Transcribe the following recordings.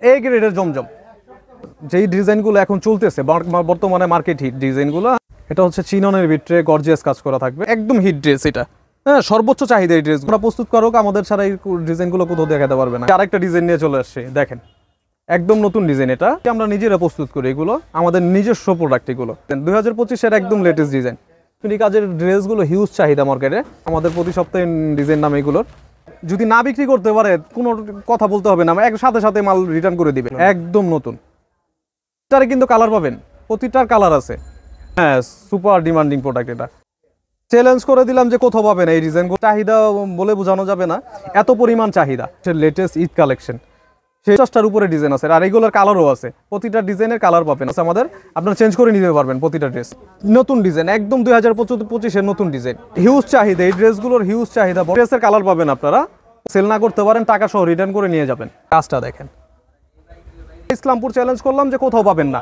এই গ্রেডের জমজম, যেই ডিজাইনগুলো এখন চলতেছে বর্তমানে মার্কেট হিট ডিজাইনগুলো, এটা হচ্ছে চিননের ভিতরে গর্জিয়াস কাজ করা থাকবে, একদম হিট ড্রেস এটা। হ্যাঁ, সর্বোচ্চ চাহিদা এই ড্রেসগুলো প্রস্তুত করুক, আমাদের ছাড়া এই ডিজাইনগুলো কোথাও দেখাতে পারবে না। আরেকটা ডিজাইন নিয়ে চলে আসছে, দেখেন একদম নতুন ডিজাইন, এটা আমরা নিজেরা প্রস্তুত করি, এগুলো আমাদের নিজস্ব প্রোডাক্ট। এগুলো 2025-এর একদম লেটেস্ট ডিজাইন। কিন্তু এই কাজের ড্রেসগুলো হিউজ চাহিদা মার্কেটে, আমাদের প্রতি সপ্তাহে ডিজাইন নাম এগুলোর। যদি না বিক্রি করতে পারে কোনো কথা বলতে হবে না, এক সাথে সাথে মাল রিটার্ন করে দিবে, একদম নতুন। এটারে কিন্তু কালার পাবেন, প্রতিটার কালার আছে। হ্যাঁ, সুপার ডিমান্ডিং প্রোডাক্ট এটা। চ্যালেঞ্জ করে দিলাম যে কোথাও পাবেন এই ডিজাইনগুলো, চাহিদা বলে বোঝানো যাবে না, এত পরিমাণ চাহিদা। লেটেস্ট ঈদ কালেকশন, 50টার উপরে ডিজাইন আছে, আর এগুলোর কালারও আছে, প্রতিটা ডিজাইনের কালার পাবেন আমাদের, আপনারা চেঞ্জ করে নিতে পারবেন প্রতিটা ড্রেস। নতুন ডিজাইন, একদম 2025-এর নতুন ডিজাইন, হিউজ চাহিদা এই ড্রেসগুলোর, হিউজ চাহিদা। ড্রেসের কালার পাবেন, আপনারা সেল না করতে পারেন, টাকা সহ রিটার্ন করে নিয়ে যাবেন। কাজটা দেখেন, ইসলামপুর চ্যালেঞ্জ করলাম যে কোথাও পাবেন না,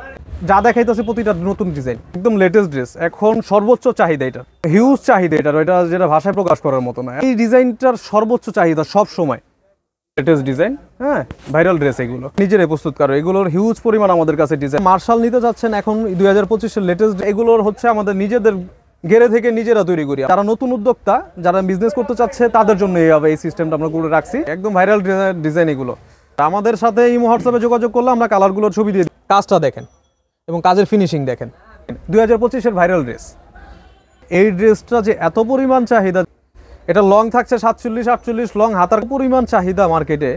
যা দেখাইতেছে প্রতিটা নতুন ডিজাইন, একদম লেটেস্ট ড্রেস, এখন সর্বোচ্চ চাহিদা এটা, হিউজ চাহিদা এটার, এটা যেটা ভাষায় প্রকাশ করার মতো না। এই ডিজাইনটার সর্বোচ্চ চাহিদা সব সময়, লেটেস্ট ডিজাইন। হ্যাঁ, ভাইরাল ড্রেস, এগুলো নিজেরাই প্রস্তুত করো, এগুলোর হিউজ পরিমাণ আমাদের কাছে ডিজাইন। মার্শাল নিতে যাচ্ছেন এখন 2025-এর লেটেস্ট, এগুলোর হচ্ছে আমাদের নিজেদের গেরে থেকে নিজেরা তৈরি করি। যারা নতুন উদ্যোক্তা, যারা বিজনেস করতে চাচ্ছে, তাদের জন্য এই সিস্টেমটা আমরা করে রাখছি, একদম ভাইরাল ডিজাইন এগুলো। আমাদের সাথে এই হোয়াটসঅ্যাপে যোগাযোগ করলে আমরা কালারগুলোর ছবি দিয়ে, কাজটা দেখেন এবং কাজের ফিনিশিং দেখেন। 2025-এর ভাইরাল ড্রেস, এই ড্রেসটা যে এত পরিমাণ চাহিদা, এটা লং থাকছে 47-48 লং, হাতার পরিমাণ চাহিদা মার্কেটে।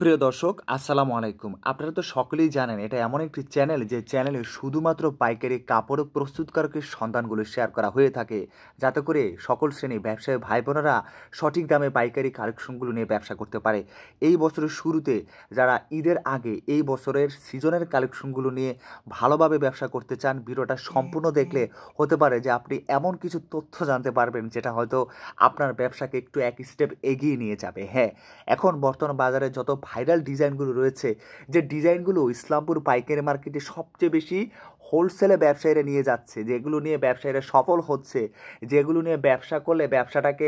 প্রিয় দর্শক, আসসালামু আলাইকুম। আপনারা তো সকলেই জানেন এটা এমন একটি চ্যানেল যে চ্যানেলে শুধুমাত্র পাইকারি কাপড় প্রস্তুতকারকের সন্ধানগুলো শেয়ার করা হয়ে থাকে, যাতে করে সকল শ্রেণী ব্যবসায়ী ভাই বোনেরা সঠিক দামে পাইকারি কালেকশনগুলো নিয়ে ব্যবসা করতে পারে। এই বছরের শুরুতে যারা ঈদের আগে এই বছরের সিজনের কালেকশনগুলো নিয়ে ভালোভাবে ব্যবসা করতে চান, ভিডিওটা সম্পূর্ণ দেখলে হতে পারে যে আপনি এমন কিছু তথ্য জানতে পারবেন যেটা হয়তো আপনার ব্যবসাকে একটু এক স্টেপ এগিয়ে নিয়ে যাবে। হ্যাঁ, এখন বর্তমান বাজারে যত ভাইরাল ডিজাইনগুলো রয়েছে, যে ডিজাইনগুলো ইসলামপুর পাইকারি মার্কেটে সবচেয়ে বেশি হোলসেলে ব্যবসায়ীরা নিয়ে যাচ্ছে, যেগুলো নিয়ে ব্যবসায়ীরা সফল হচ্ছে, যেগুলো নিয়ে ব্যবসা করলে ব্যবসাটাকে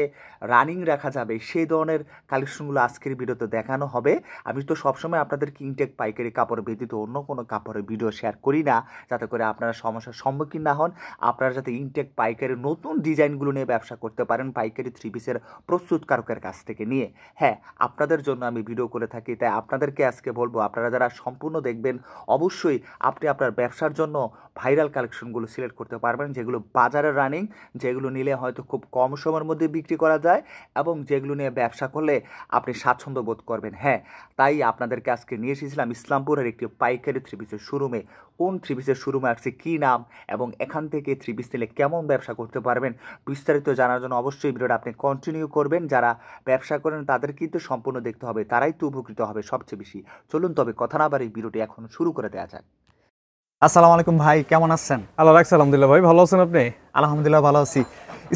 রানিং রাখা যাবে, সেই ধরনের কালেকশনগুলো আজকের ভিডিওতে দেখানো হবে। আমি তো সবসময় আপনাদেরকে ইনটেক পাইকারি কাপড় ব্যতীত অন্য কোনো কাপড়ের ভিডিও শেয়ার করি না, যাতে করে আপনারা সমস্যার সম্মুখীন না হন, আপনারা যাতে ইনটেক পাইকারি নতুন ডিজাইনগুলো নিয়ে ব্যবসা করতে পারেন পাইকারি থ্রি পিসের প্রস্তুতকারকের কাছ থেকে নিয়ে। হ্যাঁ, আপনাদের জন্য আমি ভিডিও করে থাকি, তাই আপনাদেরকে আজকে বলবো, আপনারা যারা সম্পূর্ণ দেখবেন অবশ্যই আপনি আপনার ব্যবসার জন্য ভাইরাল কালেকশনগুলো সিলেক্ট করতে পারবেন, যেগুলো বাজারে রানিং, যেগুলো নিলে হয়তো খুব কম সময়ের মধ্যে বিক্রি করা যায়, এবং যেগুলো নিয়ে ব্যবসা করলে আপনি স্বাচ্ছন্দ্য বোধ করবেন। হ্যাঁ, তাই আপনাদেরকে আজকে নিয়ে এসেছিলাম ইসলামপুরের একটি পাইকারি থ্রি পিসের শোরুমে। কোন থ্রি পিসের শোরুমে আসছে, কী নাম, এবং এখান থেকে থ্রি পিস নিলে কেমন ব্যবসা করতে পারবেন, বিস্তারিত জানার জন্য অবশ্যই ভিডিওটা আপনি কন্টিনিউ করবেন। যারা ব্যবসা করেন তাদের কিন্তু সম্পূর্ণ দেখতে হবে, তারাই তো উপকৃত হবে সবচেয়ে বেশি। চলুন তবে কথা না বাড়ি ভিডিওটি এখন শুরু করে দেওয়া যাক। আসসালামু আলাইকুম ভাই, কেমন আছেন? আল্লাহ রাখছে, আলহামদুলিল্লাহ ভাই, ভালো আছেন আপনি? আলহামদুলিল্লাহ ভালো আছি।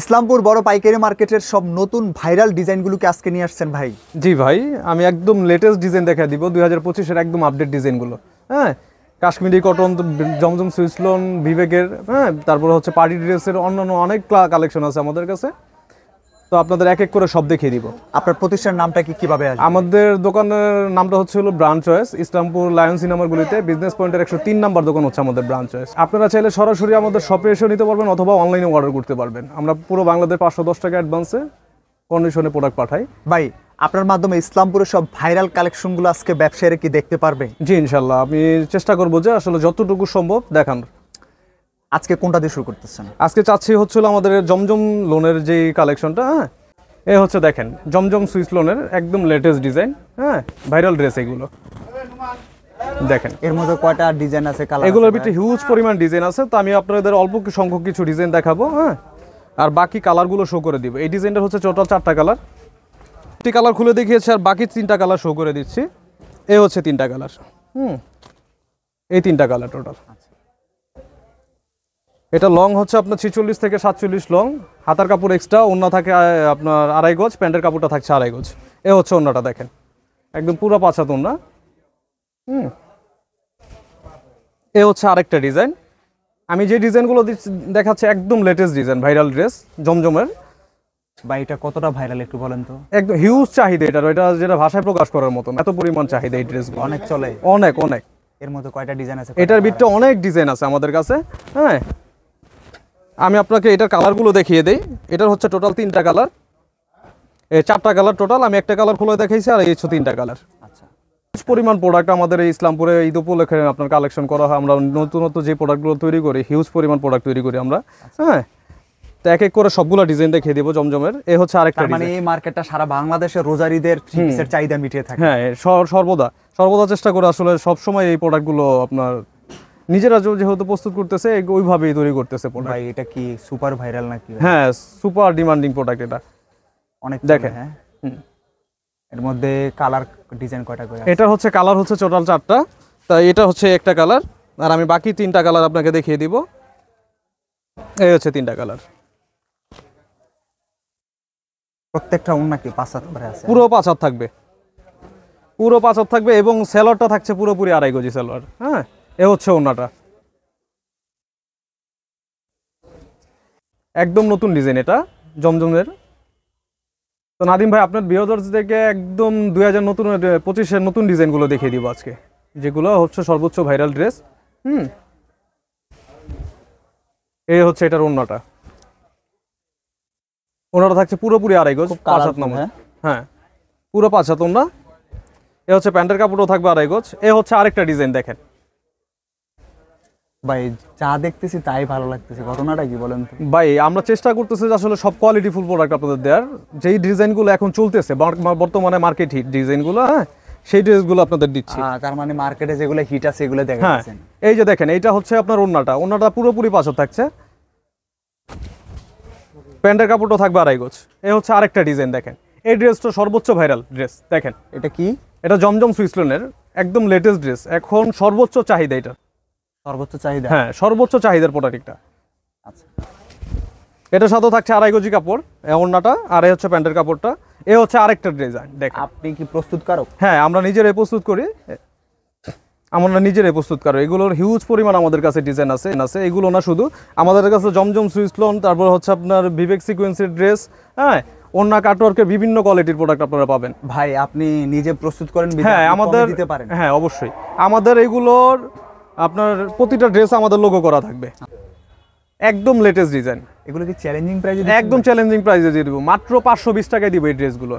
ইসলামপুর বড় পাইকারি মার্কেটের সব নতুন ভাইরাল ডিজাইনগুলোকে আজকে নিয়ে আসছেন ভাই। জি ভাই, আমি একদম লেটেস্ট ডিজাইন দেখা দিব, 2025-এর একদম আপডেট ডিজাইনগুলো। হ্যাঁ, কাশ্মীরি কটন, জমজম সুইসলন, বিবেকের, হ্যাঁ, তারপর হচ্ছে পার্টি ড্রেসের অন্যান্য অনেক কালেকশন আছে আমাদের কাছে, তো আপনাদের এক এক করে সব দেখিয়ে দিব। আপনার প্রতিষ্ঠানের নামটা কিভাবে আসবে? আমাদের দোকানের নামটা হচ্ছে হলো ব্রাঞ্চ চয়েস, ইসলামপুর লায়ন সিনেমার গুলিতে বিজনেস পয়েন্টের 103 নাম্বার দোকান হচ্ছে আমাদের ব্রাঞ্চ চয়েস। আপনারা চাইলে সরাসরি আমাদের শপে এসে নিতে পারবেন, অথবা অনলাইনে অর্ডার করতে পারবেন। আমরা পুরো বাংলাদেশ 510 টাকা অ্যাডভান্সে কন্ডিশনে প্রোডাক্ট পাঠাই। ভাই, আপনার মাধ্যমে ইসলামপুরের সব ভাইরাল কালেকশনগুলো আজকে ব্যবসায়ীরা কি দেখতে পারবে? জি ইনশাল্লাহ, আমি চেষ্টা করবো যে আসলে যতটুকু সম্ভব দেখান। আজকে কোনটা দিয়ে শুরু করতেছেন? আজকে চাচ্ছি হচ্ছিল আমাদের জমজম লোনের যে কালেকশনটা। হ্যাঁ, এ হচ্ছে দেখেন জমজম সুইস লোনের একদম লেটেস্ট ডিজাইন। হ্যাঁ, ভাইরাল ড্রেস এগুলো দেখেন। এর মধ্যে কয়টা ডিজাইন আছে, কালার? এগুলোর ভিতরে হিউজ পরিমাণ ডিজাইন আছে, তো আমি আপনাদের অল্প সংখ্যক কিছু ডিজাইন দেখাবো। হ্যাঁ, আর বাকি কালারগুলো শো করে দিব। এই ডিজাইনটা হচ্ছে টোটাল 4টা কালার, 3টি কালার খুলে দেখিয়েছি, আর বাকি 3টা কালার শো করে দিচ্ছি। এ হচ্ছে 3টা কালার। এই 3টা কালার টোটাল। এটা লং হচ্ছে আপনার 46 থেকে 47 লং, হাতার কাপড় এক্সট্রা, ওড়না থাকে আপনার 2.5 গজ, প্যান্টের কাপড়টা থাকছে 2.5 গজ। এ হচ্ছে ওড়নাটা দেখেন, একদম পুরো 5 হাত ওড়না। এ হচ্ছে আরেকটা ডিজাইন। আমি যে ডিজাইনগুলো দেখাচ্ছি একদম লেটেস্ট ডিজাইন, ভাইরাল ড্রেস জমজমের, বা এটা কতটা ভাইরাল একটু বলেন তো। একদম হিউজ চাহিদা এটার, এটা যেটা ভাষায় প্রকাশ করার মতন এত পরিমাণ চাহিদা এই ড্রেসগুলো। অনেক চলে। অনেক অনেক। এর মধ্যে কয়টা ডিজাইন আছে? এটার ভিতরে অনেক ডিজাইন আছে আমাদের কাছে। হ্যাঁ, আমি আপনাকে এটার কালারগুলো দেখিয়ে দেই। এটার হচ্ছে টোটাল 3টা কালার, এই 4টা কালার টোটাল। আমি একটা কালার খুলে দেখাইছি, আর এই হচ্ছে 3টা কালার। আচ্ছা, পরিমাণ প্রোডাক্ট আমাদের এই ইসলামপুরে ঈদ উপলক্ষে আপনার কালেকশন করা হয়। আমরা নতুন যে প্রোডাক্টগুলো তৈরি করি, হিউজ পরিমাণ প্রোডাক্ট তৈরি করি আমরা। হ্যাঁ, তো এক এক করে সবগুলো ডিজাইন দেখিয়ে দিব জমজমের। এই হচ্ছে আরেকটা মানে এই মার্কেটটা সারা বাংলাদেশের রোজারিদের থ্রি-পিসের চাহিদা মিটিয়ে থাকে। হ্যাঁ, সর্বদা চেষ্টা করে আসলে সবসময় এই প্রোডাক্টগুলো আপনার নিজেরা যেহেতু প্রস্তুত করতেছে ওইভাবেই তৈরি করতেছে প্রোডাক্ট। ভাই এটা কি সুপার ভাইরাল নাকি? হ্যাঁ, সুপার ডিমান্ডিং প্রোডাক্ট এটা। অনেক দেখেন। হ্যাঁ, এর মধ্যে কালার ডিজাইন কয়টা করে? এটা হচ্ছে কালার হচ্ছে টোটাল 4টা। তাই এটা হচ্ছে একটা কালার, আর আমি বাকি 3টা কালার আপনাকে দেখিয়ে দিব। এই হচ্ছে 3টা কালার। প্রত্যেকটা ওন্না কি 5 হাত করে আছে? পুরো 5 হাত থাকবে, পুরো 5 হাত থাকবে, এবং সেলরটা থাকছে পুরোপুরি 2.5 গজি সেলর। হ্যাঁ, এ হচ্ছে ওন্নাটা, একদম নতুন ডিজাইন এটা জমজমের। তো নাদিম ভাই, আপনার বিয়দার্স থেকে একদম 2025-এর নতুন ডিজাইনগুলো দেখিয়ে দিব আজকে, যেগুলো হচ্ছে সর্বোচ্চ ভাইরাল ড্রেস। এই হচ্ছে এটার ওন্নাটা। ওন্নাটা থাকছে পুরোপুরি 2.5 গজ, 5 হাত নামা। হ্যাঁ, পুরো 5 হাত ওন্না। এ হচ্ছে প্যান্টের কাপড়ও থাকবে 2.5 গজ। এ হচ্ছে আরেকটা ডিজাইন দেখেন। ভাই যা দেখতেছি তাই ভালো লাগতেছে, ঘটনাটা কি বলেন তো? ভাই আমরা চেষ্টা করতেছি যে আসলে সব কোয়ালিটি ফুল প্রোডাক্ট আপনাদের দেওয়ার। যেই ডিজাইনগুলো এখন চলতেছে বর্তমানে মার্কেট হিট ডিজাইনগুলো, হ্যাঁ, সেই ড্রেসগুলো আপনাদের দিচ্ছি। তার মানে মার্কেটে যেগুলো হিট আছে এগুলো হ্যাঁ, দেখাচ্ছেন। এই যে দেখেন, এইটা হচ্ছে আপনার ওন্নাটা পুরোপুরি 5 হাত থাকছে, প্যান্টের কাপড়টা থাকবে 2.5 গজ। এই হচ্ছে আরেকটা ডিজাইন দেখেন। এই ড্রেসটা সর্বোচ্চ ভাইরাল ড্রেস দেখেন। এটা কি? এটা জমজম সুইসলনের একদম লেটেস্ট ড্রেস, এখন সর্বোচ্চ চাহিদা এটা। সর্বোচ্চ চাহিদা? হ্যাঁ, সর্বোচ্চ চাহিদার প্রোডাক্ট এটা। আচ্ছা, এটার সাথে থাকছে 2.5 গজি কাপড়, ওন্নাটা, আর এই হচ্ছে প্যান্টের কাপড়টা। এ হচ্ছে আরেকটা ডিজাইন দেখেন। আপনি কি প্রস্তুতকারক? হ্যাঁ, আমরা নিজেরাই প্রস্তুত করি। এগুলোর হিউজ পরিমাণ আমাদের কাছে ডিজাইন আছে। এগুলো না শুধু আমাদের কাছে জমজম সুইসলন, তারপর হচ্ছে আপনার বিবেক সিকোয়েন্সের ড্রেস, হ্যাঁ, ওন্না কাটওয়ার্কের বিভিন্ন কোয়ালিটির প্রোডাক্ট আপনারা পাবেন। ভাই আপনি নিজে প্রস্তুত করেন? হ্যাঁ, আমাদের দিতে পারেন? হ্যাঁ, অবশ্যই। আমাদের এগুলোর আপনার প্রতিটা ড্রেস আমাদের লোগো করা থাকবে, একদম লেটেস্ট ডিজাইন। এগুলো কি চ্যালেঞ্জিং প্রাইসে? একদম চ্যালেঞ্জিং প্রাইসে দিয়ে দিব, মাত্র 520 টাকায় দিব এই ড্রেসগুলো।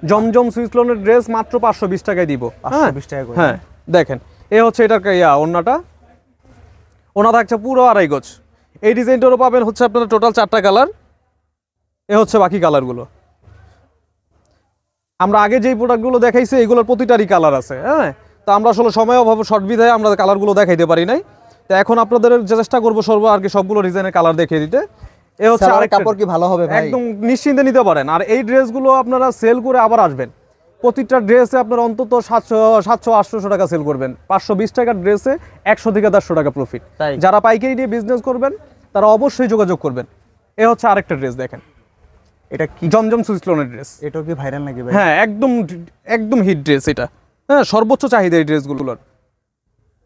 জমজম সুইসলনের ড্রেস মাত্র 520 টাকায় দিব। 520 টাকা করে? হ্যাঁ, দেখেন, এ হচ্ছে এটার ওন্নাটা। ওনা থাকছে পুরো 2.5 গজ। এই ডিজাইনটারও পাবেন হচ্ছে আপনারা টোটাল 4টা কালার। এ হচ্ছে বাকি কালারগুলো। আমরা আগে যেই প্রোডাক্টগুলো দেখাইছি এগুলোর প্রতিটারই কালার আছে। হ্যাঁ, তো আমরা আসলে সময় অভাবে শর্ট বিধায় আমরা কালারগুলো দেখাইতে পারি নাই। তো এখন আপনাদের চেষ্টা করবো সবগুলো ডিজাইনের কালার দেখিয়ে দিতে। এ হচ্ছে আরেকটা কাপড় কি ভালো হবে ভাই? একদম নিশ্চিন্তে নিতে পারেন। আর এই ড্রেসগুলো আপনারা সেল করে আবার আসবেন, প্রতিটা ড্রেসে আপনারা অন্তত 700-800 টাকা সেল করবেন। 520 টাকার ড্রেসে 100 থেকে 150 টাকা প্রফিট। যারা পাইকারি নিয়ে বিজনেস করবেন তারা অবশ্যই যোগাযোগ করবেন। এ হচ্ছে আরেকটা ড্রেস দেখেন। এটা কি? জমজম সুইসলনের ড্রেস। এটাও কি ভাইরাল নাকি ভাই? হ্যাঁ, একদম হিট ড্রেস এটা। হ্যাঁ, সর্বোচ্চ চাহিদা এই ড্রেসগুলোর।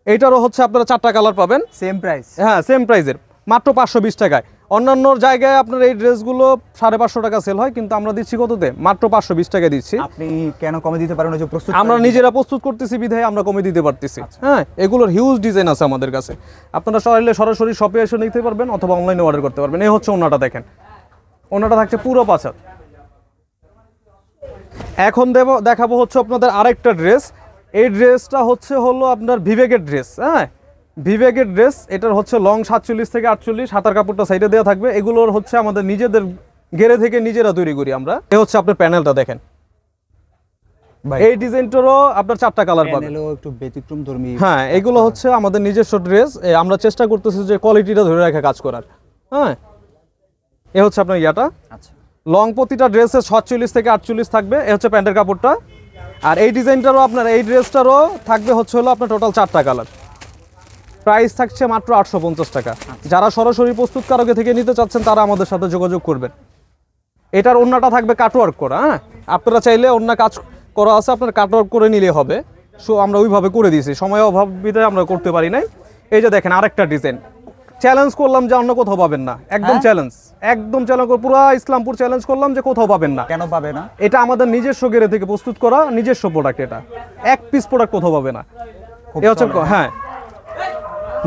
এইটারও হচ্ছে আপনারা 4টা কালার পাবেন, সেম প্রাইস? হ্যাঁ, সেম প্রাইসের, মাত্র 520 টাকায়। অন্যান্য জায়গায় আপনার এই ড্রেসগুলো 550 টাকা সেল হয়, কিন্তু আমরা দিচ্ছি কততে? মাত্র 520 টাকা দিচ্ছি। আপনি কেন কমে দিতে পারেন? যে প্রস্তুত আমরা নিজেরা প্রস্তুত করতেছি বিধায় আমরা কমে দিতে পারতেছি। হ্যাঁ, এগুলোর হিউজ ডিজাইন আছে আমাদের কাছে। আপনারা সরাসরি শপে এসে নিতে পারবেন অথবা অনলাইনে অর্ডার করতে পারবেন। এই হচ্ছে ওন্নাটা দেখেন। ওন্নাটা থাকছে পুরো 5 হাত। এখন দেখাবো হচ্ছে আপনাদের আরেকটা ড্রেস। এই ড্রেসটা হলো আপনার বিবেকের ড্রেস। হ্যাঁ, বিবেকের ড্রেস। এটার হচ্ছে লং 47 থেকে 48, হাতার কাপড়টা সাইডে দেওয়া থাকবে। এগুলোর হচ্ছে আমাদের নিজেদের গেরে থেকে নিজেরা তৈরি করি আমরা। এ হচ্ছে আপনার প্যানেলটা দেখেন। এই ডিজাইনটারও আপনার 4টা কালার পাবেন। একটু ব্যতিক্রমধর্মী। হ্যাঁ, এগুলো হচ্ছে আমাদের নিজস্ব ড্রেস। আমরা চেষ্টা করতেছি যে কোয়ালিটিটা ধরে রাখা কাজ করার। হ্যাঁ, এ হচ্ছে আপনার ইয়াটা। আচ্ছা, লং প্রতিটা ড্রেসে 47 থেকে 48 থাকবে। এ হচ্ছে প্যান্টের কাপড়টা। আর এই ডিজাইনটারও আপনার এই ড্রেসটারও থাকবে হচ্ছে আপনার টোটাল 4টা কালার। প্রাইস থাকছে মাত্র 850 টাকা। যারা সরাসরি প্রস্তুতকারক থেকে নিতে চাচ্ছেন তারা আমাদের সাথে যোগাযোগ করবেন। এটার ওন্নাটা থাকবে কাটওয়ার্ক করা। হ্যাঁ, আপনারা চাইলে ওন্না কাজ করা আছে, আপনার কাটওয়ার্ক করে নিলে হবে। সো আমরা ওইভাবে করে দিয়েছি, সময় অভাব বিধায় আমরা করতে পারি নাই। এই যে দেখেন আরেকটা ডিজাইন, চ্যালেঞ্জ করলাম যে অন্য কোথাও পাবেন না, একদম চ্যালেঞ্জ, একদম চ্যালেঞ্জ, পুরো ইসলামপুর চ্যালেঞ্জ করলাম যে কোথাও পাবেন না। কেন পাবে না? এটা আমাদের নিজস্ব গেরে থেকে প্রস্তুত করা নিজস্ব প্রোডাক্ট, এটা এক পিস প্রোডাক্ট কোথাও পাবে না। এ হচ্ছে হ্যাঁ,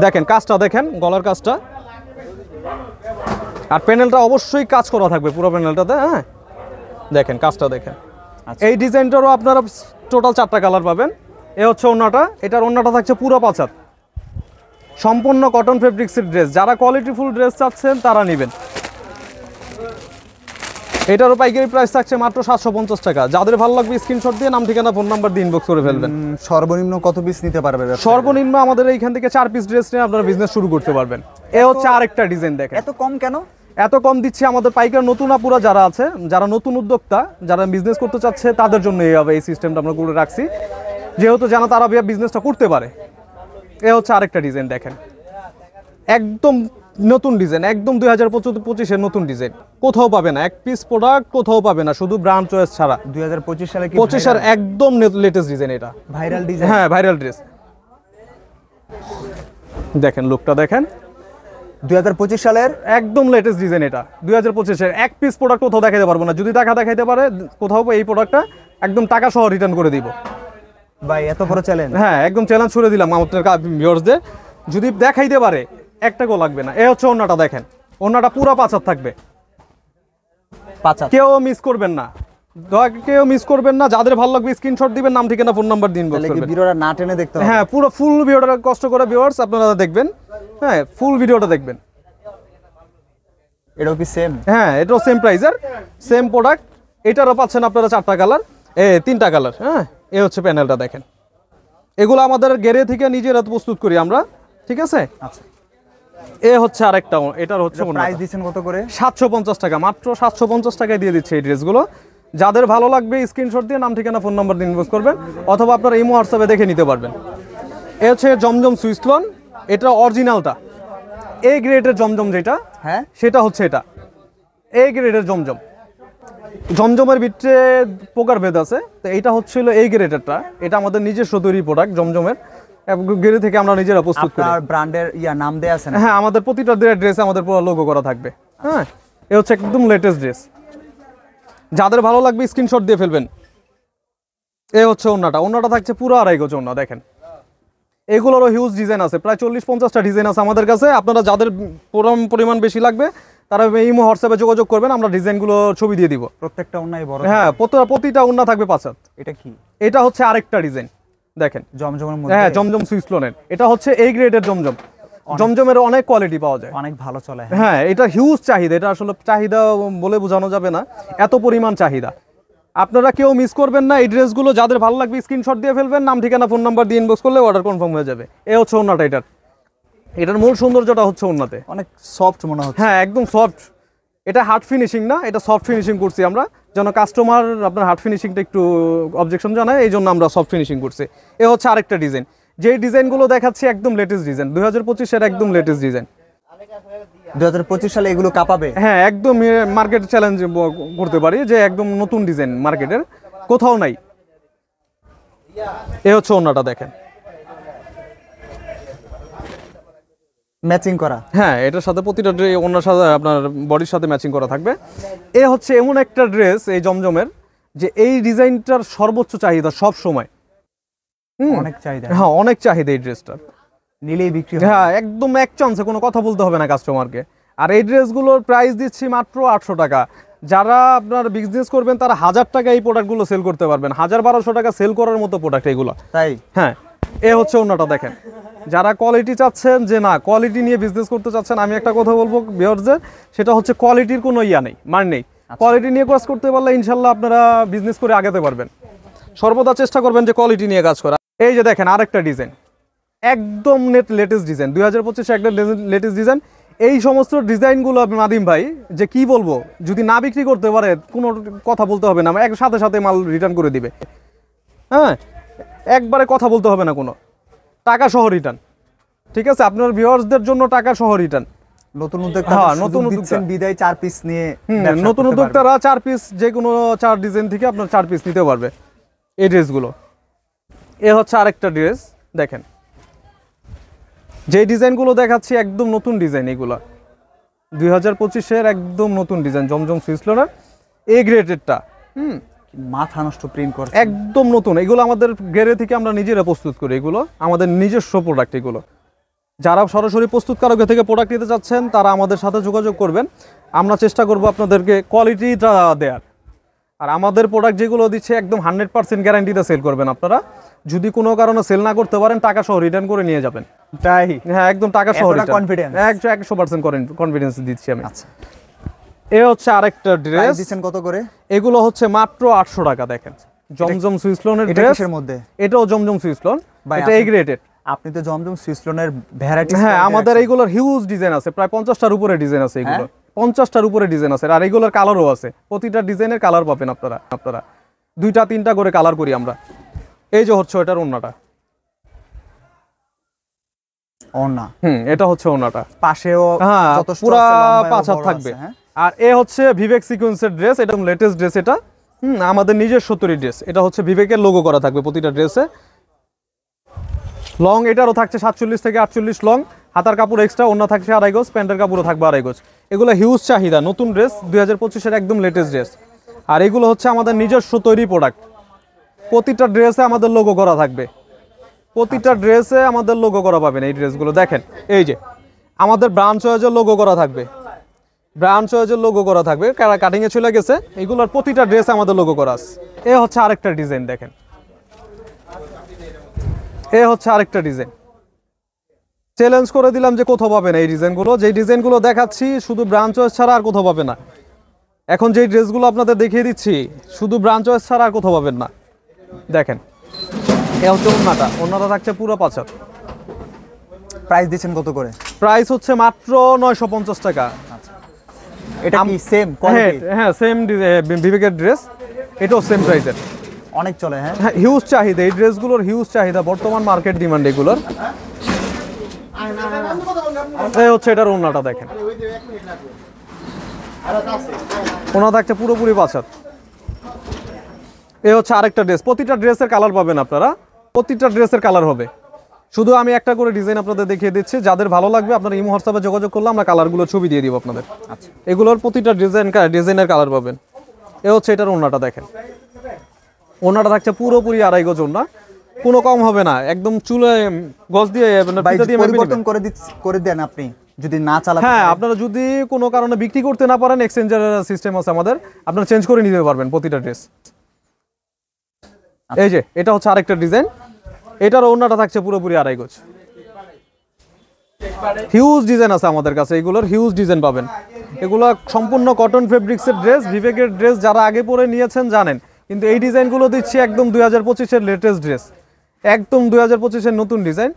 দেখেন কাজটা, দেখেন গলার কাজটা, আর প্যানেলটা অবশ্যই কাজ করা থাকবে পুরো প্যানেলটাতে। হ্যাঁ দেখেন কাজটা দেখেন। এই ডিজাইনটারও আপনারা টোটাল 4টা কালার পাবেন। এ হচ্ছে ওড়নাটা, এটার ওড়নাটা থাকছে পুরো 5 হাত, সম্পূর্ণ কটন ফেব্রিক্সের ড্রেস। যারা কোয়ালিটিফুল ড্রেস চাচ্ছেন তারা নেবেন। এটারও পাইকারি প্রাইস থাকছে মাত্র 750 টাকা। যাদের ভালো লাগবে স্ক্রিনশট দিয়ে নাম ঠিকানা ফোন নাম্বার দিয়ে ইনবক্স করে ফেলবেন। সর্বনিম্ন কত পিস নিতে পারবে? সর্বনিম্ন আমাদের এইখান থেকে 4 পিস ড্রেস নিয়ে আপনারা বিজনেস শুরু করতে পারবেন। এ হচ্ছে আরেকটা ডিজাইন, দেখেন এত কম কেন? এত কম দিচ্ছি আমাদের পাইকার নতুন আপুরা যারা আছে, যারা নতুন উদ্যোক্তা, যারা বিজনেস করতে চাচ্ছে তাদের জন্য এই সিস্টেমটা আমরা করে রাখছি, যেহেতু জানা তারা বিজনেসটা করতে পারে। এ হচ্ছে আরেকটা ডিজাইন, দেখেন একদম নতুন ডিজাইন, একদম 2025-এর নতুন ডিজাইন, কোথাও পাবে না, এক পিস প্রোডাক্ট কোথাও পাবে না, শুধু ব্র্যান্ড চয়েস ছাড়া। 2025 সালে কি 25 এর একদম লেটেস্ট ডিজাইন, এটা ভাইরাল ডিজাইন? হ্যাঁ ভাইরাল ড্রেস। দেখেন লুকটা দেখেন, 2025 সালের একদম লেটেস্ট ডিজাইন, এটা 2025-এর এক পিস প্রোডাক্ট কোথাও দেখাতে পারবো না। যদি টাকা দেখাইতে পারে কোথাও, এই প্রোডাক্টটা একদম টাকা সহ রিটার্ন করে দিব ভাই। এত বড় চ্যালেঞ্জ? হ্যাঁ, একদম চ্যালেঞ্জ করে দিলাম আমাদের ভিউয়ার্সদের, যদি দেখাইতে পারে একটাও লাগবে না। এ হচ্ছে ওড়নাটা, দেখেন ওড়নাটা পুরো 5 হাত থাকবে, 5 হাত, কেউ মিস করবেন না, কেউ মিস করবেন না। যাদের ভালো লাগবে স্ক্রিনশট দিবেন, নাম ঠিকানা ফোন নাম্বার দিন। ভিডিওটা না টেনে দেখতে হবে? হ্যাঁ, পুরো ফুল ভিডিওটা কষ্ট করে ভিউয়ার্স আপনারা দেখবেন। হ্যাঁ, ফুল ভিডিওটা দেখবেন। এটাও কি সেম? হ্যাঁ, এটাও সেম প্রাইসের, সেম প্রোডাক্ট। এটারও পাচ্ছেন আপনারা 4টা কালার, 3টা কালার। হ্যাঁ, এ হচ্ছে প্যানেলটা, দেখেন এগুলো আমাদের গেরে থেকে নিজেরা প্রস্তুত করি আমরা, ঠিক আছে? আচ্ছা, এ হচ্ছে আরেকটা, এটার হচ্ছে প্রাইস দিচ্ছেন কত করে? 750 টাকা, মাত্র 750 টাকায় দিয়ে দিচ্ছে এই ড্রেসগুলো। যাদের ভালো লাগবে স্ক্রিনশট দিয়ে নাম ঠিকানা ফোন নাম্বার দিয়ে ইনবক্স করবেন, অথবা আপনারা ইমো হোয়াটসঅ্যাপে দেখে নিতে পারবেন। এ হচ্ছে জমজম সুইসলন, এটা অরিজিনালটা, এই গ্রেডের জমজম যেটা, হ্যাঁ সেটা হচ্ছে এটা এই গ্রেডের জমজম। জমজমের ভিতরে প্রকার ভেদ আছে, তো এইটা হচ্ছিল এই গ্রেডেরটা, এটা আমাদের নিজস্ব তৈরি প্রোডাক্ট জমজমের গেরে থেকে আমরা নিজেরা প্রস্তুত করি। আপনার ব্র্যান্ডের নাম দেয়া আছে না? হ্যাঁ, আমাদের প্রতিটা ড্রেসে আমাদের পুরো লোগো করা থাকবে। হ্যাঁ, এ হচ্ছে একদম লেটেস্ট ড্রেস। যাদের ভালো লাগবে স্ক্রিনশট দিয়ে ফেলবেন। এ হচ্ছে ওড়নাটা থাকছে পুরো 2.5 গজ ওড়না, দেখেন এগুলোরও হিউজ ডিজাইন আছে, প্রায় 40-50টা ডিজাইন আছে আমাদের কাছে। আপনারা যাদের পরিমাণ বেশি লাগবে তারা ইমো হোয়াটসঅ্যাপে যোগাযোগ করবেন, আমরা ডিজাইনগুলো ছবি দিয়ে দিব। প্রত্যেকটা ওড়নাই বড়? হ্যাঁ, প্রতিটা ওড়না থাকবে 5 হাত। এটা কি? এটা হচ্ছে আরেকটা ডিজাইন, দেখেন জমজমের মধ্যে? হ্যাঁ, জমজম সুইসলনের, এটা হচ্ছে এই গ্রেডের জমজম। জমজমের অনেক কোয়ালিটি পাওয়া যায়, অনেক ভালো চলে। হ্যাঁ, এটা হিউজ চাহিদা, এটা আসলে চাহিদা বলে বোঝানো যাবে না, এত পরিমাণ চাহিদা। আপনারা কেউ মিস করবেন না এই ড্রেসগুলো। যাদের ভালো লাগবে স্ক্রিনশট দিয়ে ফেলবেন, নাম ঠিকানা ফোন নাম্বার দিয়ে ইনবক্স করলে অর্ডার কনফার্ম হয়ে যাবে। এ হচ্ছে ওড়নাটা, এটার মূল সৌন্দর্যটা হচ্ছে ওড়নাতে, অনেক সফট মনে হচ্ছে। হ্যাঁ, একদম সফট। এটা হার্ড ফিনিশিং না, এটা সফট ফিনিশিং করছি আমরা, যেন কাস্টমার আপনার হার্ড ফিনিশিংটা একটু অবজেকশন জানায়, এই জন্য আমরা সফট ফিনিশিং করছি। এ হচ্ছে আরেকটা ডিজাইন, যেই ডিজাইনগুলো দেখাচ্ছি একদম লেটেস্ট ডিজাইন, 2025-এর একদম লেটেস্ট ডিজাইন। 2025 সালে এগুলো কাঁপাবে? হ্যাঁ, একদম মার্কেট চ্যালেঞ্জ করতে পারি যে একদম নতুন ডিজাইন, মার্কেটের কোথাও নাই। এ হচ্ছে ওড়নাটা, দেখেন ম্যাচিং করা। হ্যাঁ, এটার সাথে প্রতিটা ওড়নার সাথে আপনার বডির সাথে ম্যাচিং করা থাকবে। এ হচ্ছে এমন একটা ড্রেস এই জমজমের, যে এই ডিজাইনটার সর্বোচ্চ চাহিদা সব সময়। অনেক চাহিদা? হ্যাঁ, অনেক চাহিদা এই ড্রেসটার, নিলেই বিক্রি। হ্যাঁ, একদম এক চান্সে, কোনো কথা বলতে হবে না কাস্টমারকে। আর এই ড্রেসগুলোর প্রাইস দিচ্ছি মাত্র 800 টাকা। যারা আপনার বিজনেস করবেন তারা 1000 টাকা এই প্রোডাক্টগুলো সেল করতে পারবেন, 1000-1200 টাকা সেল করার মতো প্রোডাক্ট এগুলো, তাই? হ্যাঁ। এ হচ্ছে ওড়নাটা, দেখেন যারা কোয়ালিটি চাচ্ছেন, যে না কোয়ালিটি নিয়ে বিজনেস করতে চাচ্ছেন, আমি একটা কথা বলবো ভিউয়ারদের, সেটা হচ্ছে কোয়ালিটির কোনো নেই, মান নেই। কোয়ালিটি নিয়ে কাজ করতে পারলে ইনশাল্লাহ আপনারা বিজনেস করে আগাতে পারবেন। সর্বদা চেষ্টা করবেন যে কোয়ালিটি নিয়ে কাজ করা। এই যে দেখেন আরেকটা ডিজাইন, একদম লেটেস্ট ডিজাইন, 2025-এ একটা লেটেস্ট ডিজাইন। এই সমস্ত ডিজাইনগুলো নাদিম ভাই যে কি বলবো, যদি না বিক্রি করতে পারে কোনো কথা বলতে হবে না, সাথে সাথে মাল রিটার্ন করে দিবে। হ্যাঁ, একবারে কথা বলতে হবে না, কোনো টাকা সহ রিটার্ন, ঠিক আছে? আপনার ভিউয়ার্সদের জন্য টাকা সহ রিটার্ন। নতুন উদ্যোক্তা, হ্যাঁ, নতুন দিচ্ছেন বিদায় 4 পিস নিয়ে নতুন উদ্যোক্তারা 4 পিস, যে কোনো 4 ডিজাইন থেকে আপনার 4 পিস নিতে পারবে এই ড্রেসগুলো। এ হচ্ছে আরেকটা ড্রেস, দেখেন যে ডিজাইনগুলো দেখাচ্ছি একদম নতুন ডিজাইন, এগুলো 2025-এর একদম নতুন ডিজাইন, জমজম সুইস লোনের এ গ্রেডেরটা। মাথা নষ্ট প্রিন্ট করছে, একদম নতুন। এগুলো আমাদের গ্যারেজ থেকে আমরা নিজেরা প্রস্তুত করি, এগুলো আমাদের নিজস্ব প্রোডাক্ট। এগুলো যারা সরাসরি প্রস্তুতকারকের থেকে প্রোডাক্ট নিতে চাচ্ছেন তারা আমাদের সাথে যোগাযোগ করবেন, আমরা চেষ্টা করব আপনাদেরকে কোয়ালিটিটা দেওয়ার। আর আমাদের প্রোডাক্ট যেগুলো দিচ্ছে একদম 100% গ্যারান্টিতে সেল করবেন আপনারা। যদি কোনো কারণে সেল না করতে পারেন টাকা সহ রিটার্ন করে নিয়ে যাবেন। তাই? হ্যাঁ, একদম টাকা সহ রিটার্ন। কনফিডেন্স? 100% কনফিডেন্স দিচ্ছি আমি। আচ্ছা, এ হচ্ছে আরেকটা ড্রেস। দিচ্ছেন কত করে? এগুলো হচ্ছে মাত্র 800 টাকা। দেখেন জমজম সুইস লোনের এটা ড্রেস। কিসের মধ্যে? এটাও জমজম সুইস লোন, এটা এ গ্রেডেড। আপনি তো জমজম সুইস লোনের ভ্যারাইটি। হ্যাঁ, আমাদের এইগুলোর হিউজ ডিজাইন আছে, প্রায় 50টার উপরে ডিজাইন আছে। এগুলো 50টার উপরে ডিজাইন আছে, আর এগুলোর কালারও আছে। প্রতিটা ডিজাইনের কালার পাবেন আপনারা 2টা 3টা করে কালার করি আমরা। এই যে হচ্ছে এটার ওন্নাটা। ওন্না? এটা হচ্ছে ওন্নাটা। পাশেও হ্যাঁ, যত পুরা 5 হাত থাকবে। আর এ হচ্ছে বিবেক সিকোয়েন্সের ড্রেস, এটা লেটেস্ট ড্রেস। এটা আমাদের নিজস্ব তৈরি ড্রেস। এটা হচ্ছে বিবেকের লোগো করা থাকবে প্রতিটা ড্রেসে। লং এটারও থাকছে 47 থেকে 48 লং। হাতার কাপড় এক্সট্রা, ওন্না থাকছে 2.5 গজ, প্যান্টের কাপড়ও থাকবে 2.5 গজ। এগুলো হিউজ চাহিদা, নতুন ড্রেস, 2025-এর একদম লেটেস্ট ড্রেস। আর এগুলো হচ্ছে আমাদের নিজস্ব তৈরি প্রোডাক্ট। প্রতিটা ড্রেসে আমাদের লোগো করা থাকবে, প্রতিটা ড্রেসে আমাদের লোগো করা পাবেন। এই ড্রেসগুলো দেখেন, এই যে আমাদের ব্রাঞ্চ ওয়াইজের লোগো করা থাকবে, ব্রাঞ্চ ওয়াইজের লোগো করা থাকবে। কাটিংয়ে চলে গেছে, এগুলোর প্রতিটা ড্রেসে আমাদের লোগো করা আছে। এ হচ্ছে আরেকটা ডিজাইন, দেখেন এ হচ্ছে আরেকটা ডিজাইন। চ্যালেঞ্জ করে দিলাম যে কোথাও পাবে না এই ডিজাইনগুলো। যেই ডিজাইনগুলো দেখাচ্ছি শুধু ব্রাঞ্চ ওয়াইজ ছাড়া আর কোথাও পাবে না। এখন যেই ড্রেসগুলো আপনাদের দেখিয়ে দিচ্ছি শুধু ব্রাঞ্চ ওয়াইজ ছাড়া আর কোথাও পাবেন না। দেখেন এ হচ্ছে ওন্নাটা থাকছে পুরো 5 হাত। প্রাইস দিচ্ছেন কত করে? প্রাইস হচ্ছে মাত্র 950 টাকা। এটা কি সেম কোয়ালিটি? হ্যাঁ, সেম বিবেকের ড্রেস, এটাও সেম প্রাইসের। অনেক চলে। হ্যাঁ, হিউজ চাহিদা এই ড্রেসগুলোর, হিউজ চাহিদা, বর্তমান মার্কেট ডিমান্ড এগুলোর। এই হচ্ছে এটার ওন্নাটা, দেখেন ওনা থাকছে পুরোপুরি 5 হাত। এই হচ্ছে আরেকটা ড্রেস। প্রতিটা ড্রেসের কালার পাবেন আপনারা, প্রতিটা ড্রেসের কালার হবে। শুধু আমি একটা করে ডিজাইন আপনাদের দেখিয়ে দিচ্ছি, যাদের ভালো লাগবে আপনারা ইমো হোয়াটসঅ্যাপে যোগাযোগ করলে আমরা কালারগুলো ছবি দিয়ে দিব আপনাদের। আচ্ছা, এগুলোর প্রতিটা ডিজাইনের কালার পাবেন। এ হচ্ছে এটার ওন্নাটা, দেখেন ওন্নাটা থাকছে পুরোপুরি 2.5 গজ ওন্না, কোনো কম হবে না। একদম চুলে গজ দিয়ে পরিবর্তন করে দেন আপনি যদি না চালাতে। হ্যাঁ, আপনারা যদি কোনো কারণে বিক্রি করতে না পারেন, এক্সচেঞ্জের সিস্টেম আছে আমাদের, আপনারা চেঞ্জ করে নিতে পারবেন প্রতিটা ড্রেস। এই যে এটা হচ্ছে আরেকটা ডিজাইন, এটার ওন্নাটা থাকছে পুরোপুরি 2.5 গজ। হিউজ ডিজাইন আছে আমাদের কাছে, এগুলোর হিউজ ডিজাইন পাবেন। এগুলো সম্পূর্ণ কটন ফেব্রিক্সের ড্রেস, বিবেকের ড্রেস যারা আগে পরে নিয়েছেন জানেন। কিন্তু এই ডিজাইনগুলো দিচ্ছি একদম 2025-এর লেটেস্ট ড্রেস, একদম 2025-এর নতুন ডিজাইন।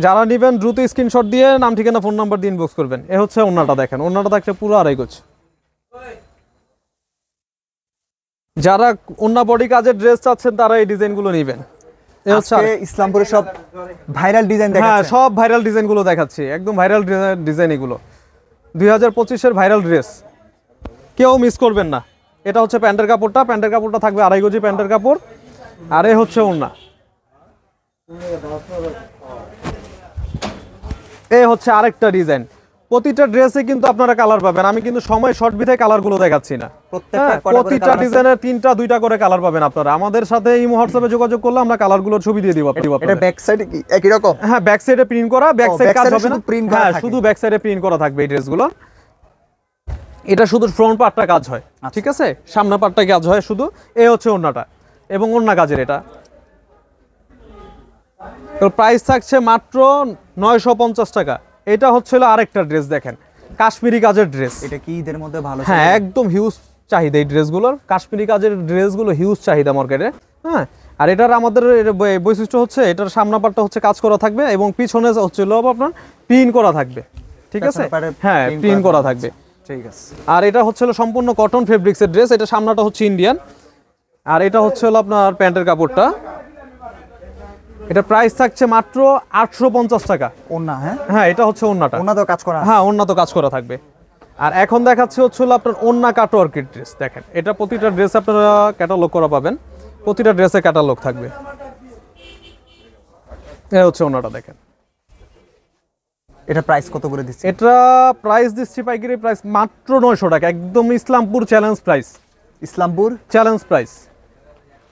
যারা নেবেন দ্রুত স্ক্রিনশট দিয়ে নাম ঠিকানা ফোন নাম্বার দিয়ে ইনবক্স করবেন। এ হচ্ছে ওন্নাটা, দেখেন ওন্নাটা থাকছে পুরো 2.5 গজ। যারা ওন্না বডি কাজের ড্রেস চাচ্ছেন তারা এই ডিজাইনগুলো নেবেন। ইসলামপুরের সব ভাইরাল ডিজাইন দেখাচ্ছেন? হ্যাঁ, সব ভাইরাল ডিজাইনগুলো দেখাচ্ছি, একদম ভাইরাল ডিজাইন এগুলো। 2025-এর ভাইরাল ড্রেস, কেউ মিস করবেন না। এটা হচ্ছে প্যান্টের কাপড়টা থাকবে 2.5 গজি প্যান্টের কাপড়। আর এ হচ্ছে ওন্না। এ হচ্ছে আরেকটা ডিজাইন। প্রতিটা ড্রেসে কিন্তু আপনারা কালার পাবেন। আমি কিন্তু সময় শর্ট বিধায় কালারগুলো দেখাচ্ছি না। প্রতিটা ডিজাইনের 3টা 2টা করে কালার পাবেন আপনারা। আমাদের সাথে ইমো হোয়াটসঅ্যাপে যোগাযোগ করলে আমরা কালারগুলোর ছবি দিয়ে দিব। এটা ব্যাক সাইডে কি একই রকম? হ্যাঁ, ব্যাক সাইডে প্রিন্ট করা, ব্যাক সাইড কাজ হবে না, হ্যাঁ শুধু ব্যাক সাইডে প্রিন্ট করা থাকবে এই ড্রেসগুলো। এটা শুধু ফ্রন্ট পার্টটা কাজ হয়, ঠিক আছে, সামনের পার্টটা কাজ হয় শুধু। এ হচ্ছে ওন্নাটা এবং ওন্না কাজের এটা। তো প্রাইস থাকছে মাত্র 950 টাকা। এটা হচ্ছিল আরেকটা ড্রেস, দেখেন কাশ্মীরি কাজের ড্রেস। এটা কি ঈদের মধ্যে ভালো? হ্যাঁ, একদম হিউজ চাহিদা এই ড্রেসগুলোর। কাশ্মীরি কাজের ড্রেসগুলো হিউজ চাহিদা মার্কেটে। হ্যাঁ, আর এটার আমাদের বৈশিষ্ট্য হচ্ছে এটার সামনা পার্টটা হচ্ছে কাজ করা থাকবে এবং পিছনে হচ্ছিল আপনার প্রিন্ট করা থাকবে, ঠিক আছে। হ্যাঁ, প্রিন্ট করা থাকবে, ঠিক আছে। আর এটা হচ্ছিল সম্পূর্ণ কটন ফেব্রিক্সের ড্রেস। এটা সামনাটা হচ্ছে ইন্ডিয়ান, আর এটা হচ্ছিল আপনার প্যান্টের কাপড়টা। এটা প্রাইস থাকছে মাত্র 850 টাকা। ওন্না? হ্যাঁ, এটা হচ্ছে ওন্নাটা। ওন্না তো কাজ করা? হ্যাঁ, ওন্না তো কাজ করা থাকবে। আর এখন দেখাচ্ছে হচ্ছে আপনার ওন্না কাটওয়ার্কের ড্রেস। দেখেন এটা প্রতিটা ড্রেস আপনারা ক্যাটালগ করা পাবেন, প্রতিটা ড্রেসে ক্যাটালগ থাকবে। এই হচ্ছে ওন্নাটা, দেখেন এটা প্রাইস কত করে দিচ্ছে? এটা প্রাইস দিচ্ছি পাইকারি প্রাইস মাত্র 900 টাকা, একদম Islampur challenge price. Islampur challenge price,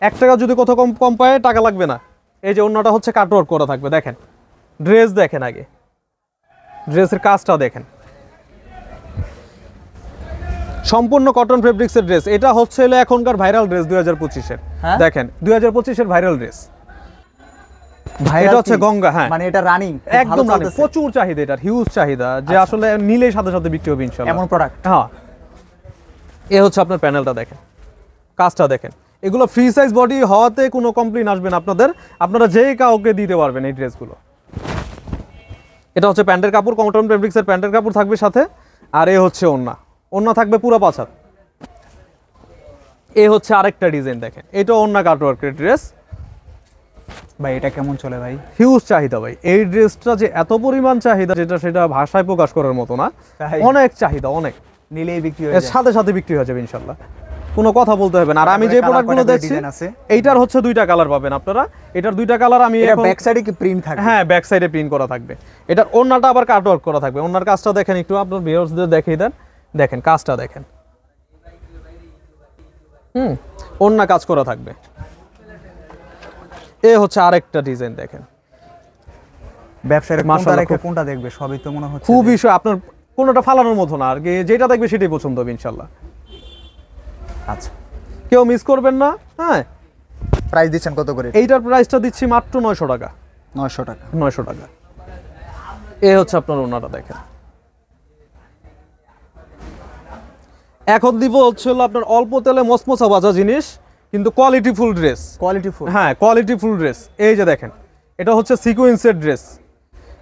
1 টাকা যদি কত কম কম পায় টাকা লাগবে না। এই যে অন্যটা হচ্ছে কাটওয়ার্ক করা থাকবে, দেখেন ড্রেস দেখেন, আগে ড্রেসের কাজটা দেখেন, সম্পূর্ণ কটন ফেব্রিক্সের ড্রেস। এটা হচ্ছে এখনকার ভাইরাল ড্রেস 2025-এর। হ্যাঁ? দেখেন 2025-এর ভাইরাল ড্রেস, এটা হচ্ছে গঙ্গা। হ্যাঁ মানে এটা রানিং একদম রানিং, প্রচুর চাহিদা, এটার হিউজ চাহিদা, যে আসলে নিলেই সাথে সাথে বিক্রি হবে ইনশাআল্লাহ, এমন প্রোডাক্ট। হ্যাঁ এ হচ্ছে আপনার প্যানেলটা দেখেন, কাজটা দেখেন। এগুলো ফ্রি সাইজ বডি হওয়াতে কোনো কমপ্লেইন আসবে না আপনাদের, আপনারা যেই কাউকে দিতে পারবেন এই ড্রেসগুলো। এটা হচ্ছে প্যান্টের কাপড়, কটন ফেব্রিক্সের প্যান্টের কাপড় থাকবে সাথে, আর এ হচ্ছে ওড়না, ওড়না থাকবে পুরো 5 হাত। এ হচ্ছে আরেকটা ডিজাইন দেখেন, এটা ওড়না কাটওয়ার্কের ড্রেস। ভাই এটা কেমন চলে ভাই? হিউজ চাহিদা ভাই, এই ড্রেসটা যে এত পরিমাণ চাহিদা যেটা সেটা ভাষায় প্রকাশ করার মতো না, তাই? অনেক চাহিদা, অনেক, নিলেই বিক্রি হয়ে এর যায়। সাথে সাথে বিক্রি হয়ে যাবে ইনশাআল্লাহ, কোনো কথা বলতে হবে না। আর আমি যে তারপরে প্রোডাক্টগুলো colour কয়টা দেখছি design আছে? এইটার হচ্ছে 2টা কালার পাবেন আপনারা, এটার 2টা কালার আমি এটা এখন ব্যাক সাইডে কি প্রিন্ট থাকে? হ্যাঁ ব্যাক সাইডে প্রিন্ট করা থাকবে। এটার ওড়নাটা আবার কাটওয়ার্ক করা থাকবে, ওড়নার কাজটা দেখেন একটু, আপনার ভিউয়ার্সদের দেখিয়ে দেন, দেখেন কাজটা দেখেন, ওড়না কাজ করা থাকবে। এ হচ্ছে আরেকটা ডিজাইন দেখেন, ব্যবসায়ীরা কোনটা মাশাআল্লাহ, রেখে কোনটা দেখবে? সবই তো মনে হচ্ছে খুব বিষয় আপনার কোনোটা ফালানোর মতো না, আর কি যেটা দেখবে সেটাই পছন্দ হবে ইনশাআল্লাহ, আচ্ছা। কেউ মিস করবেন না। হ্যাঁ প্রাইস দিচ্ছেন কত করে? এইটার প্রাইসটা দিচ্ছি মাত্র 900 টাকা। 900 টাকা। 900 টাকা। এ হচ্ছে আপনার ওড়নাটা দেখেন। এখন দিব হচ্ছে হলো আপনার অল্প তেলে মসমসা ভাজা জিনিস, কিন্তু quality full dress. Quality full. হ্যাঁ কোয়ালিটি ফুল ড্রেস। এই যে দেখেন, এটা হচ্ছে সিকোয়েন্সের ড্রেস,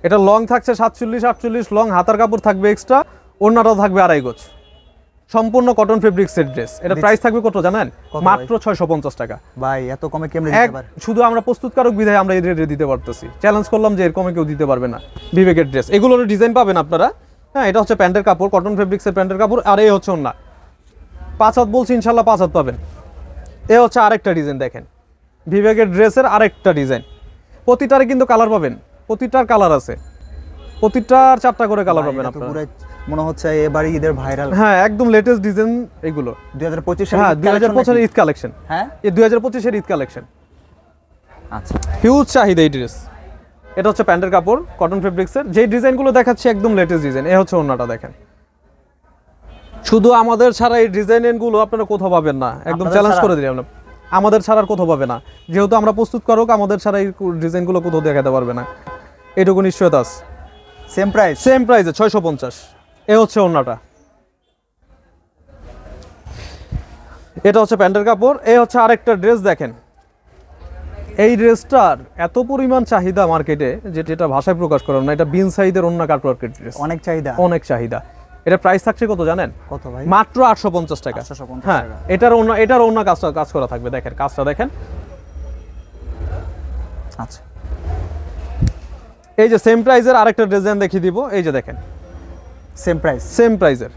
এটা লং থাকছে 47-48, লং হাতার কাপড় থাকবে এক্সট্রা, ওড়নাটাও থাকবে 2.5 গজ, সম্পূর্ণ কটন ফেব্রিক্সের ড্রেস। এটা প্রাইস থাকবে কত জানেন? কত ভাই? মাত্র 650 টাকা। ভাই এত কমে কেমনে এক দিতে পারে? শুধু আমরা প্রস্তুতকারক বিধায় আমরা এই রেটে দিতে পারতেছি, চ্যালেঞ্জ করলাম যে এরকমে কেউ দিতে পারবে না। বিবেকের ড্রেস, এগুলোর ডিজাইন পাবেন আপনারা। হ্যাঁ এটা হচ্ছে প্যান্টের কাপড়, কটন ফেব্রিক্সের প্যান্টের কাপড়, আর এই হচ্ছে ওড়না 5 হাত বলছি, ইনশাল্লাহ 5 হাত পাবেন। এ হচ্ছে আরেকটা ডিজাইন দেখেন, বিবেকের ড্রেসের আরেকটা ডিজাইন। প্রতিটারে কিন্তু কালার পাবেন, প্রতিটার কালার আছে, প্রতিটার 4টা করে কালার পাবেন ভাই, এটা তো আপনারা। পুরো মনে হচ্ছে এবারে ঈদের ভাইরাল। হ্যাঁ একদম লেটেস্ট ডিজাইন এগুলো। 2025 হ্যাঁ সালে 2025 এর ঈদ কালেকশন। হ্যাঁ এই 2025 এর ঈদ কালেকশন, আচ্ছা। হিউজ চাহিদা এই ড্রেস। এটা হচ্ছে প্যান্টের কাপড়, কটন ফেব্রিক্সের, যে ডিজাইনগুলো দেখাচ্ছি একদম লেটেস্ট ডিজাইন। এ হচ্ছে ওড়নাটা দেখেন, শুধু আমাদের ছাড়া এই ডিজাইনগুলো আপনারা কোথাও পাবেন না, একদম আপনাদের চ্যালেঞ্জ ছাড়া? করে দিলাম না, আমাদের ছাড়া আর কোথাও পাবে না, যেহেতু আমরা প্রস্তুত করুক, আমাদের ছাড়া এই ডিজাইনগুলো কোথাও দেখাতে পারবে না, এটুকু নিশ্চয়তা আছে। Same price. সেম প্রাইসে 650। এ হচ্ছে ওড়নাটা, এটা হচ্ছে প্যান্টের কাপড়। এ হচ্ছে আরেকটা ড্রেস দেখেন, এই ড্রেসটার এত পরিমাণ চাহিদা মার্কেটে যেটা ভাষায় প্রকাশ করার না। এটা বিন সাইদের ওড়না কাটওয়ার্কের ড্রেস, অনেক চাহিদা। অনেক চাহিদা। এটা প্রাইস থাকছে কত জানেন? কত ভাই? মাত্র 850 টাকা। 850 হ্যাঁ টাকা। এটার অন্য কাজ করা থাকবে, দেখেন কাজটা দেখেন। আচ্ছা। এই যে সেম প্রাইজের আরেকটা ডিজাইন দেখিয়ে দিব, এই যে দেখেন সেম প্রাইস। সেম প্রাইজের,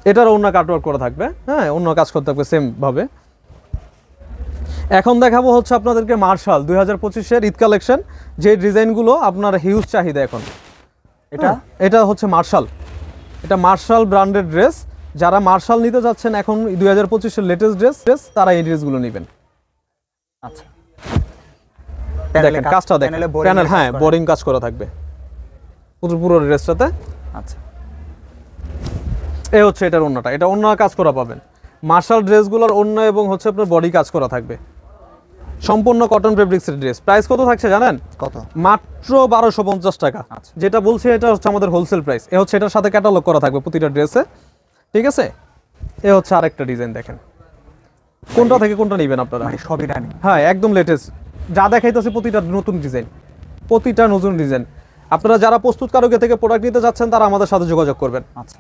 এটার অন্য কাটওয়ার্ক করা থাকবে। হ্যাঁ অন্য কাজ করতে থাকবে সেম ভাবে। এখন দেখাবো হচ্ছে আপনাদেরকে মার্শাল 2025-এর ঈদ কালেকশন, যে ডিজাইনগুলো আপনার হিউজ চাহিদা এখন। এটা হচ্ছে মার্শাল, এটা মার্শাল ব্র্যান্ডের ড্রেস। যারা মার্শাল নিতে যাচ্ছেন এখন 2025-এর লেটেস্ট ড্রেস, তারা এই ড্রেসগুলো নেবেন। আচ্ছা। দেখেন কাজটা দেখেন, প্যানেল হ্যাঁ বোরিং কাজ করা থাকবে পুরো ড্রেসটাতে। আচ্ছা। এ হচ্ছে এটার ওন্নাটা, এটা ওন্না কাজ করা পাবেন। মার্শাল ড্রেসগুলোর ওন্না এবং হচ্ছে আপনার বডি কাজ করা থাকবে, সম্পূর্ণ কটন ফেব্রিক্সের ড্রেস। প্রাইস কত থাকছে জানেন? কত? মাত্র 1250 টাকা। যেটা বলছি এটা হচ্ছে আমাদের হোলসেল প্রাইস। এ হচ্ছে এটার সাথে ক্যাটালগ করা থাকবে প্রতিটা ড্রেসে, ঠিক আছে? এ হচ্ছে আরেকটা ডিজাইন দেখেন, কোনটা থেকে কোনটা নেবেন আপনারা? মানে সবই রানি। হ্যাঁ একদম লেটেস্ট, যা দেখাইতেছে প্রতিটা নতুন ডিজাইন, প্রতিটা নতুন ডিজাইন। আপনারা যারা প্রস্তুতকারক থেকে প্রোডাক্ট নিতে যাচ্ছেন তারা আমাদের সাথে যোগাযোগ করবেন। আচ্ছা।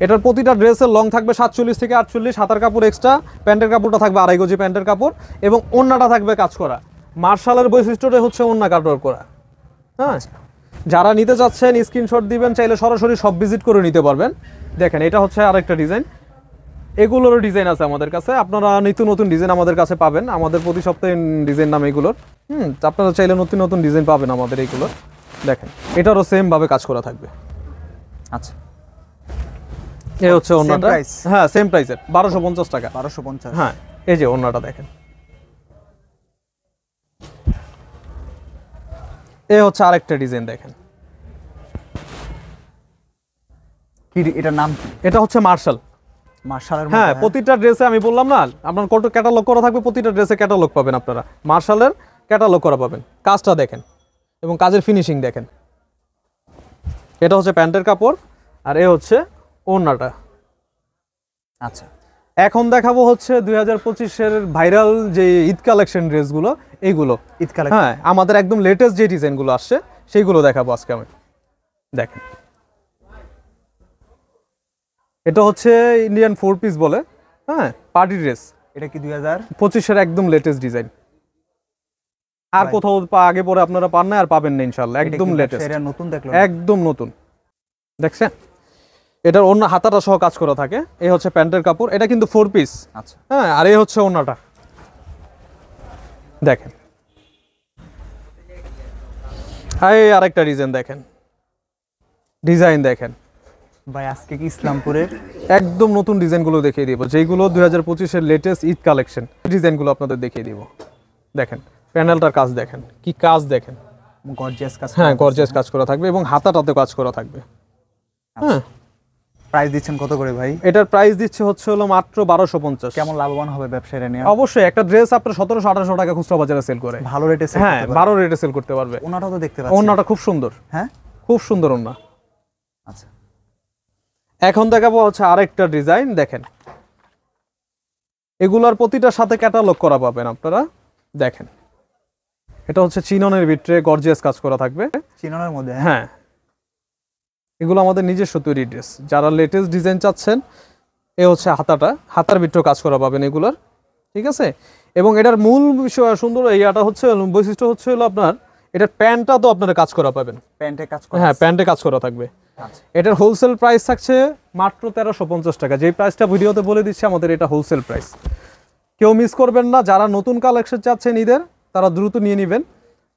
এটার প্রতিটা ড্রেসের লং থাকবে 47 থেকে 48, হাতার কাপড় এক্সট্রা, প্যান্টের কাপড়টা থাকবে 2.5 গজি প্যান্টের কাপড়, এবং ওন্নাটা থাকবে কাজ করা। মার্শালের বৈশিষ্ট্যটা হচ্ছে ওন্না কাটওয়ার্ক করা। হ্যাঁ যারা নিতে চাচ্ছেন স্ক্রিনশট দিবেন, চাইলে সরাসরি সব ভিজিট করে নিতে পারবেন। দেখেন এটা হচ্ছে আরেকটা ডিজাইন, এগুলোরও ডিজাইন আছে আমাদের কাছে। আপনারা নিত্য নতুন ডিজাইন আমাদের কাছে পাবেন, আমাদের প্রতি সপ্তাহে ডিজাইন নাম এগুলোর। আপনারা চাইলে নতুন নতুন ডিজাইন পাবেন আমাদের এইগুলোর। দেখেন এটারও সেম ভাবে কাজ করা থাকবে। আচ্ছা, এই হচ্ছে ওড়নাটা, price? হ্যাঁ সেম প্রাইসের 1250 টাকা। 1250। হ্যাঁ এই যে ওড়নাটা দেখেন, এই হচ্ছে আরেকটা ডিজাইন দেখেন, কি এটার নাম কি? এটা হচ্ছে মার্শাল। মার্শালের হ্যাঁ মধ্যে, প্রতিটা ড্রেসে আমি বললাম না আপনার কত ক্যাটালগ করা থাকবে, প্রতিটা ড্রেসে ক্যাটালগ পাবেন আপনারা, মার্শালের ক্যাটালগ করা পাবেন। কাজটা দেখেন এবং কাজের ফিনিশিং দেখেন। এটা হচ্ছে প্যান্টের কাপড় আর এ হচ্ছে ওড়নাটা। আচ্ছা, এখন দেখাবো হচ্ছে 2025-এর ভাইরাল যে ঈদ কালেকশন ড্রেসগুলো, এইগুলো ঈদ কালেকশন। হ্যাঁ আমাদের একদম লেটেস্ট যে ডিজাইনগুলো আসছে সেইগুলো দেখাবো আজকে আমি। দেখেন এটা হচ্ছে ইন্ডিয়ান 4 পিস বলে, হ্যাঁ পার্টি ড্রেস। এটা কি 2025 25-এর একদম লেটেস্ট ডিজাইন, আর কোথাও আগে পরে আপনারা পান না আর পাবেন না ইনশাআল্লাহ, একদম লেটেস্ট, এটা নতুন দেখলাম, একদম নতুন। দেখছেন এটার অন্য হাতাটা সহ কাজ করা থাকে। এই হচ্ছে প্যান্টের কাপড়, এটা কিন্তু 4 পিস। আচ্ছা, হ্যাঁ আর এই হচ্ছে ওড়নাটা দেখেন। এই আরেকটা ডিজাইন দেখেন, ডিজাইন দেখেন ভাই আজকে কি ইসলামপুরের একদম নতুন ডিজাইনগুলো দেখিয়ে দিব, যেগুলো 2025-এর লেটেস্ট ঈদ কালেকশন ডিজাইনগুলো আপনাদের দেখিয়ে দিব। দেখেন প্যানেলটার কাজ দেখেন, কি কাজ দেখেন, গর্জিয়াস কাজ? হ্যাঁ গর্জিয়াস কাজ করা থাকবে এবং হাতাটাতে কাজ করা থাকবে। হ্যাঁ প্রাইস দিচ্ছেন কত করে ভাই? এটার প্রাইস দিচ্ছে হচ্ছে হলো মাত্র 1250। কেমন লাভবান হবে ব্যবসায়ীরা নিয়ে? অবশ্যই একটা ড্রেস আপনার 1700-1800 টাকা খুচরা বাজারে সেল করে, ভালো রেটে সেল হ্যাঁ করতে পারবে। 12 রেটে সেল করতে পারবে। ওনাটাও তো দেখতে পাচ্ছি, ওড়নাটা খুব সুন্দর, হ্যাঁ খুব সুন্দর ওড়না। আচ্ছা, এখন দেখাবো হচ্ছে আরেকটা ডিজাইন দেখেন, এগুলার প্রতিটার সাথে ক্যাটালগ করা পাবেন আপনারা। দেখেন এটা হচ্ছে চিননের ভিতরে গর্জিয়াস কাজ করা থাকবে, চিননের মধ্যে, হ্যাঁ এগুলো আমাদের নিজস্ব তৈরি ড্রেস। যারা লেটেস্ট ডিজাইন চাচ্ছেন, এ হচ্ছে হাতাটা, হাতার ভিতরে কাজ করা পাবেন এগুলার, ঠিক আছে। এবং এটার মূল বিষয় সুন্দর এইটা হচ্ছে বৈশিষ্ট্য হচ্ছে হলো আপনার এটার প্যান্টটা তো আপনারা কাজ করা পাবেন, প্যান্টে কাজ করা, হ্যাঁ প্যান্টে কাজ করা থাকবে। আচ্ছা, এটার হোলসেল প্রাইস থাকছে মাত্র 1350 টাকা। যেই প্রাইসটা ভিডিওতে বলে দিচ্ছে আমাদের এটা হোলসেল প্রাইস, কেউ মিস করবেন না। যারা নতুন কালেকশন চাচ্ছেন ঈদের, তারা দ্রুত নিয়ে নেবেন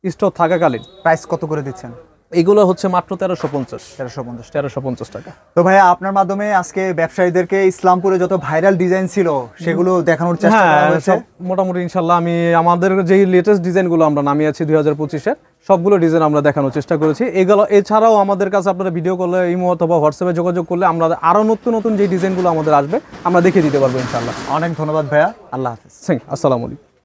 স্টক থাকাকালীন। প্রাইস কত করে দিচ্ছেন? এগুলো হচ্ছে মাত্র 1350 1350 টাকা। তো ভাইয়া আপনার মাধ্যমে আজকে ব্যবসায়ীদেরকে ইসলামপুরে যত ভাইরাল ডিজাইন ছিল সেগুলো দেখানোর চেষ্টা করা হ্যাঁ হয়েছে। সব মোটামুটি ইনশাল্লাহ আমি আমাদের যেই লেটেস্ট ডিজাইনগুলো আমরা নামিয়েছি 2025-এর সবগুলো ডিজাইন আমরা দেখানোর চেষ্টা করেছি। এগুলো এছাড়াও আমাদের কাছে আপনারা ভিডিও করলে ইমো অথবা হোয়াটসঅ্যাপে যোগাযোগ করলে আমরা আরও নতুন নতুন যে ডিজাইনগুলো আমাদের আসবে আমরা দেখিয়ে দিতে পারবো ইনশাল্লাহ। অনেক ধন্যবাদ ভাইয়া, আল্লাহ হাফেজ। আসসালামু আলাইকুম।